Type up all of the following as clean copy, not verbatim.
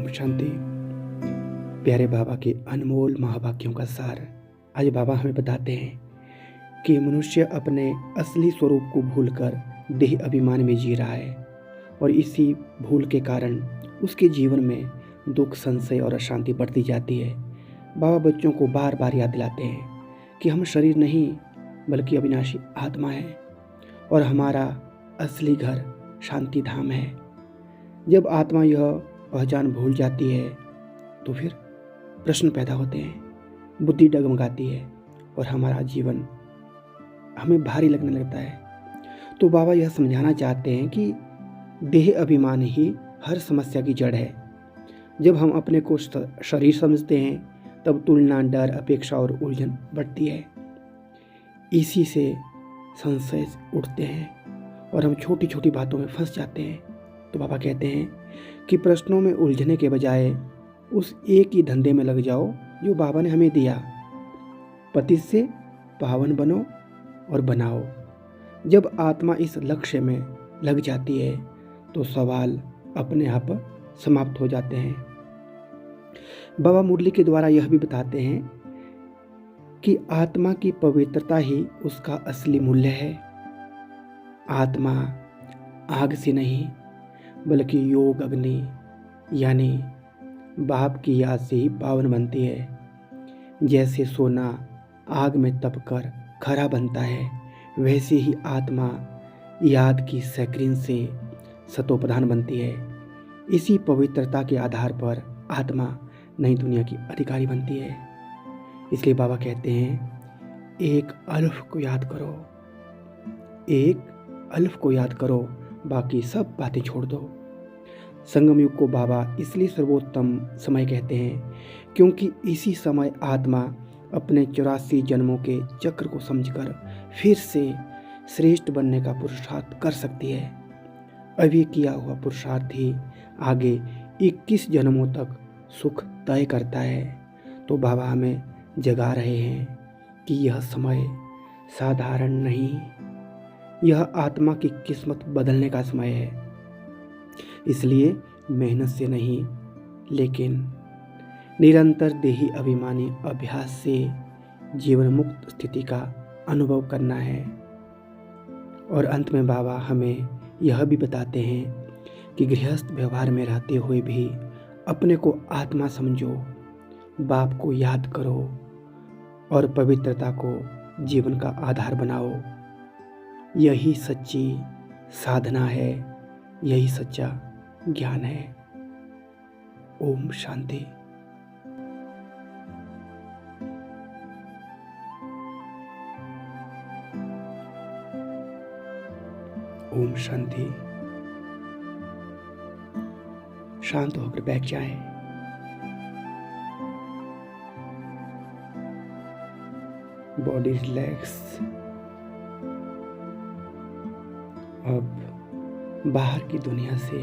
ओम शांति। प्यारे बाबा के अनमोल महावाक्यों का सार आज बाबा हमें बताते हैं कि मनुष्य अपने असली स्वरूप को भूलकर देह अभिमान में जी रहा है और इसी भूल के कारण उसके जीवन में दुख, संशय और अशांति बढ़ती जाती है। बाबा बच्चों को बार बार याद दिलाते हैं कि हम शरीर नहीं बल्कि अविनाशी आत्मा है और हमारा असली घर शांति धाम है। जब आत्मा यह पहचान भूल जाती है तो फिर प्रश्न पैदा होते हैं, बुद्धि डगमगाती है और हमारा जीवन हमें भारी लगने लगता है। तो बाबा यह समझाना चाहते हैं कि देह अभिमान ही हर समस्या की जड़ है। जब हम अपने को शरीर समझते हैं तब तुलना, डर, अपेक्षा और उलझन बढ़ती है। इसी से संशय उठते हैं और हम छोटी छोटी बातों में फंस जाते हैं। तो बाबा कहते हैं कि प्रश्नों में उलझने के बजाय उस एक ही धंधे में लग जाओ जो बाबा ने हमें दिया। पति से पावन बनो और बनाओ। जब आत्मा इस लक्ष्य में लग जाती है तो सवाल अपने आप समाप्त हो जाते हैं। बाबा मुरली के द्वारा यह भी बताते हैं कि आत्मा की पवित्रता ही उसका असली मूल्य है। आत्मा आग से नहीं बल्कि योग अग्नि यानी बाप की याद से ही पावन बनती है। जैसे सोना आग में तपकर खरा बनता है, वैसे ही आत्मा याद की सैक्रिन से सतोप्रधान बनती है। इसी पवित्रता के आधार पर आत्मा नई दुनिया की अधिकारी बनती है। इसलिए बाबा कहते हैं, एक अल्फ को याद करो, एक अल्फ को याद करो, बाकी सब बातें छोड़ दो। संगम युग को बाबा इसलिए सर्वोत्तम समय कहते हैं क्योंकि इसी समय आत्मा अपने 84 जन्मों के चक्र को समझकर फिर से श्रेष्ठ बनने का पुरुषार्थ कर सकती है। अभी किया हुआ पुरुषार्थ ही आगे 21 जन्मों तक सुख तय करता है। तो बाबा हमें जगा रहे हैं कि यह समय साधारण नहीं, यह आत्मा की किस्मत बदलने का समय है। इसलिए मेहनत से नहीं लेकिन निरंतर देही अभिमानी अभ्यास से जीवन मुक्त स्थिति का अनुभव करना है। और अंत में बाबा हमें यह भी बताते हैं कि गृहस्थ व्यवहार में रहते हुए भी अपने को आत्मा समझो, बाप को याद करो और पवित्रता को जीवन का आधार बनाओ। यही सच्ची साधना है, यही सच्चा ज्ञान है। ओम शांति। ओम शांति। शांत होकर बैठ जाएं। Body relax. अब बाहर की दुनिया से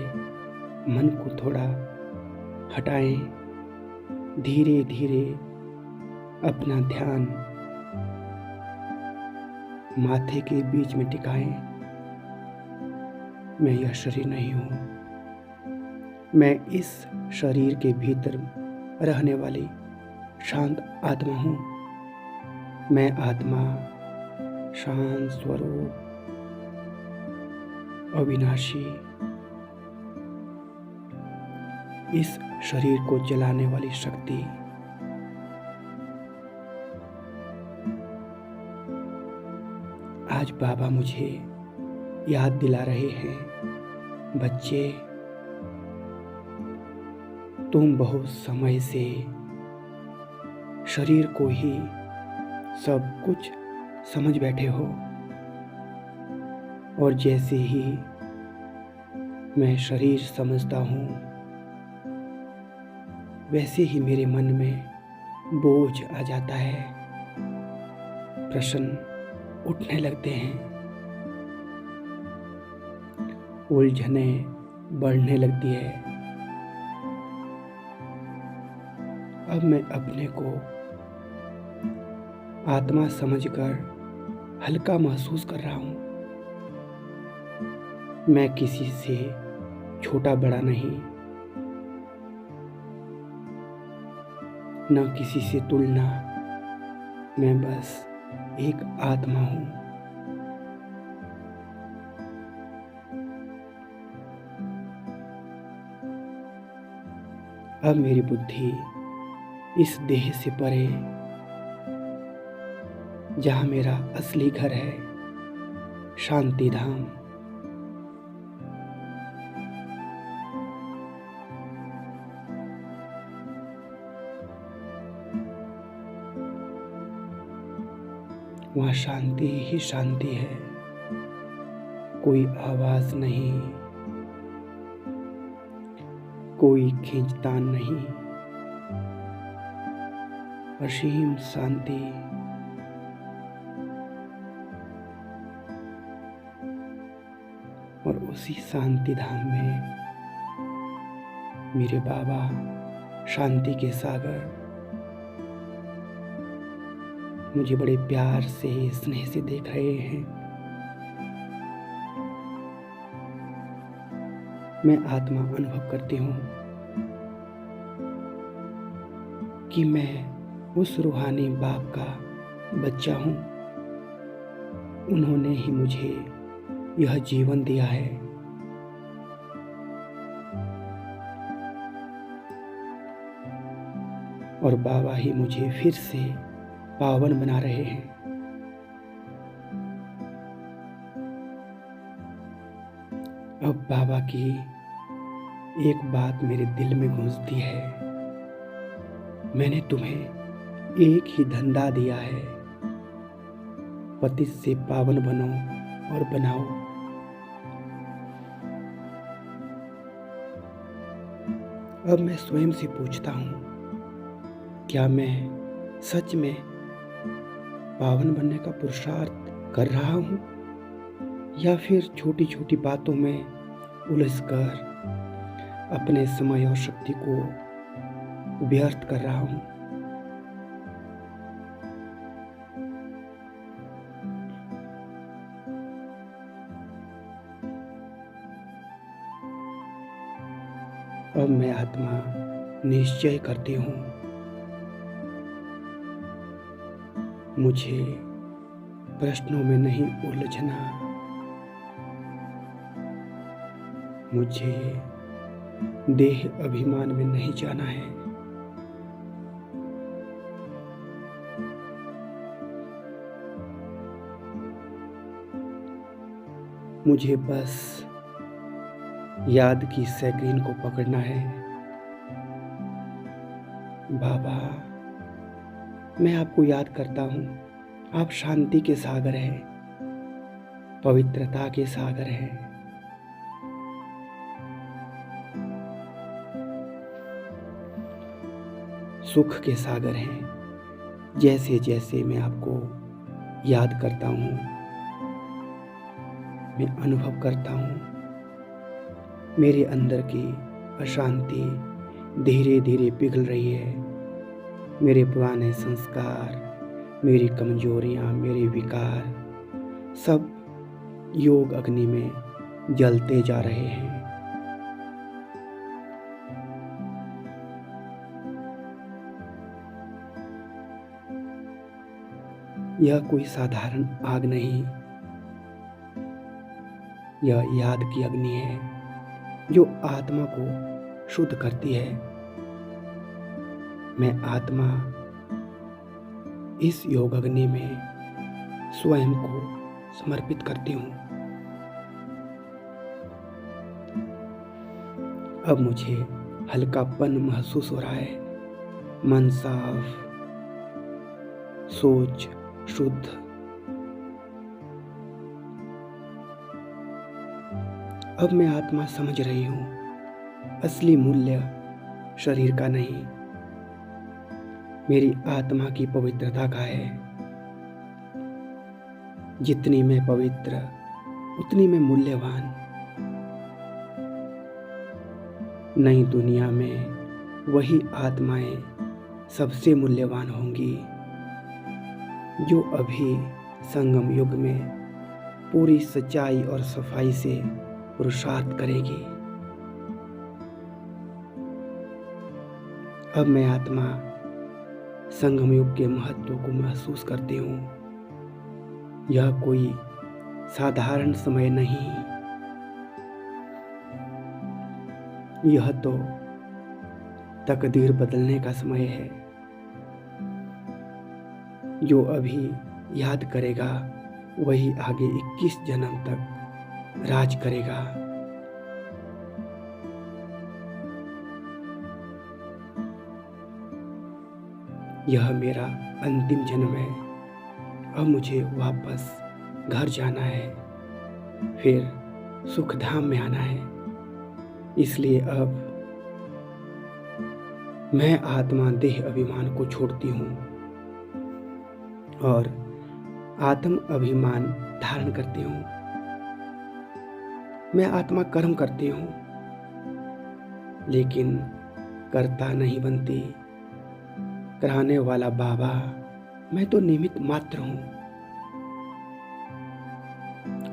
मन को थोड़ा हटाएं। धीरे धीरे अपना ध्यान माथे के बीच में टिकाएं। मैं यह शरीर नहीं हूँ, मैं इस शरीर के भीतर रहने वाली शांत आत्मा हूँ। मैं आत्मा शांत स्वरूप अविनाशी, इस शरीर को जलाने वाली शक्ति। आज बाबा मुझे याद दिला रहे हैं, बच्चे तुम बहुत समय से शरीर को ही सब कुछ समझ बैठे हो और जैसे ही मैं शरीर समझता हूँ वैसे ही मेरे मन में बोझ आ जाता है, प्रश्न उठने लगते हैं, उलझने बढ़ने लगती है। अब मैं अपने को आत्मा समझकर हल्का महसूस कर रहा हूँ। मैं किसी से छोटा बड़ा नहीं, न किसी से तुलना। मैं बस एक आत्मा हूँ। अब मेरी बुद्धि इस देह से परे, जहाँ मेरा असली घर है, शांति धाम, वहाँ शांति ही शांति है। कोई आवाज नहीं, कोई खींचतान नहीं, असीम शांति। और उसी शांति धाम में मेरे बाबा शांति के सागर मुझे बड़े प्यार से, स्नेह से देख रहे हैं। मैं आत्मा अनुभव करती हूँ कि मैं उस रूहानी बाप का बच्चा हूँ। उन्होंने ही मुझे यह जीवन दिया है। और बाबा ही मुझे फिर से पावन बना रहे हैं। अब बाबा की एक बात मेरे दिल में गूंजती है। मैंने तुम्हें एक ही धंधा दिया है, पतित से पावन बनो और बनाओ। अब मैं स्वयं से पूछता हूँ, क्या मैं सच में पावन बनने का पुरुषार्थ कर रहा हूँ, या फिर छोटी छोटी बातों में उलझकर अपने समय और शक्ति को व्यर्थ कर रहा हूँ। अब मैं आत्मा निश्चय करती हूँ, मुझे प्रश्नों में नहीं उलझना, मुझे देह अभिमान में नहीं जाना है। मुझे बस याद की सैकड़ीन को पकड़ना है। बाबा, मैं आपको याद करता हूँ, आप शांति के सागर हैं, पवित्रता के सागर हैं। सुख के सागर हैं। जैसे जैसे मैं आपको याद करता हूँ, मैं अनुभव करता हूँ, मेरे अंदर की अशांति धीरे धीरे पिघल रही है। मेरे पुराने संस्कार, मेरी कमजोरियाँ, मेरे विकार सब योग अग्नि में जलते जा रहे हैं। यह कोई साधारण आग नहीं, यह याद की अग्नि है जो आत्मा को शुद्ध करती है। मैं आत्मा इस योग अग्नि में स्वयं को समर्पित करती हूँ। अब मुझे हल्कापन महसूस हो रहा है, मन साफ, सोच शुद्ध। अब मैं आत्मा समझ रही हूँ, असली मूल्य शरीर का नहीं, मेरी आत्मा की पवित्रता का है। जितनी मैं पवित्र, उतनी मैं मूल्यवान। नई दुनिया में वही आत्माएं सबसे मूल्यवान होंगी जो अभी संगम युग में पूरी सच्चाई और सफाई से पुरुषार्थ करेगी। अब मैं आत्मा संगम युग के महत्व को महसूस करती हूँ। यह कोई साधारण समय नहीं, यह तो तकदीर बदलने का समय है। जो अभी याद करेगा वही आगे 21 जन्म तक राज करेगा। यह मेरा अंतिम जन्म है। अब मुझे वापस घर जाना है, फिर सुखधाम में आना है। इसलिए अब मैं आत्मा देह अभिमान को छोड़ती हूँ और आत्म अभिमान धारण करती हूँ। मैं आत्मा कर्म करती हूँ, लेकिन कर्ता नहीं बनती। कराने वाला बाबा, मैं तो निमित्त मात्र हूँ।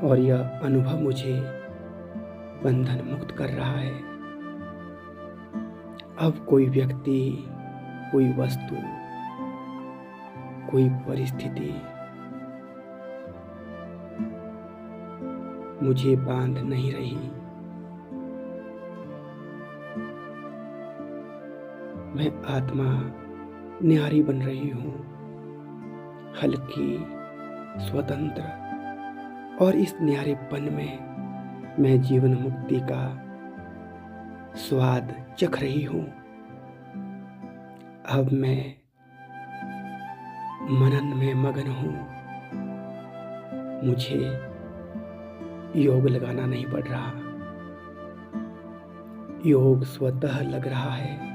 और यह अनुभव मुझे बंधन मुक्त कर रहा है। अब कोई व्यक्ति, कोई वस्तु, कोई परिस्थिति मुझे बांध नहीं रही। मैं आत्मा न्यारी बन रही हूँ, हल्की, स्वतंत्र, और इस न्यारेपन में मैं जीवन मुक्ति का स्वाद चख रही हूँ। अब मैं मनन में मगन हूँ। मुझे योग लगाना नहीं पड़ रहा, योग स्वतः लग रहा है।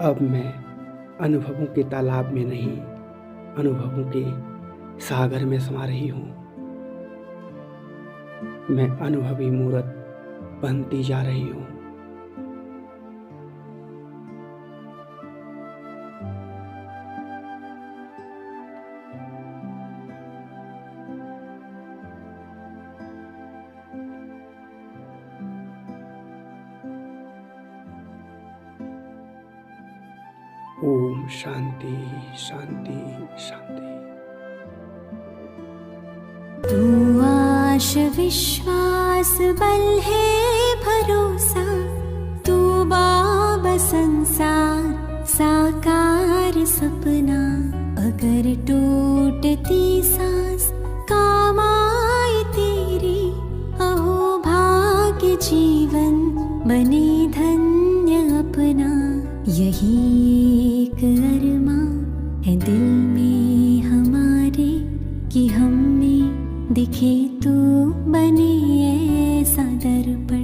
अब मैं अनुभवों के तालाब में नहीं, अनुभवों के सागर में समा रही हूँ। मैं अनुभवी मूर्त बनती जा रही हूँ। ओम शांति शांति शांति। तू आश विश्वास बल है भरोसा, तू बाबा संसार साकार सपना। अगर टूटती सांस काम आए तेरी, अहो भाग्य जीवन बने धन्य अपना। यही एक अरमा है दिल में हमारे, कि हम में दिखे तू बने ऐसा दर्पण।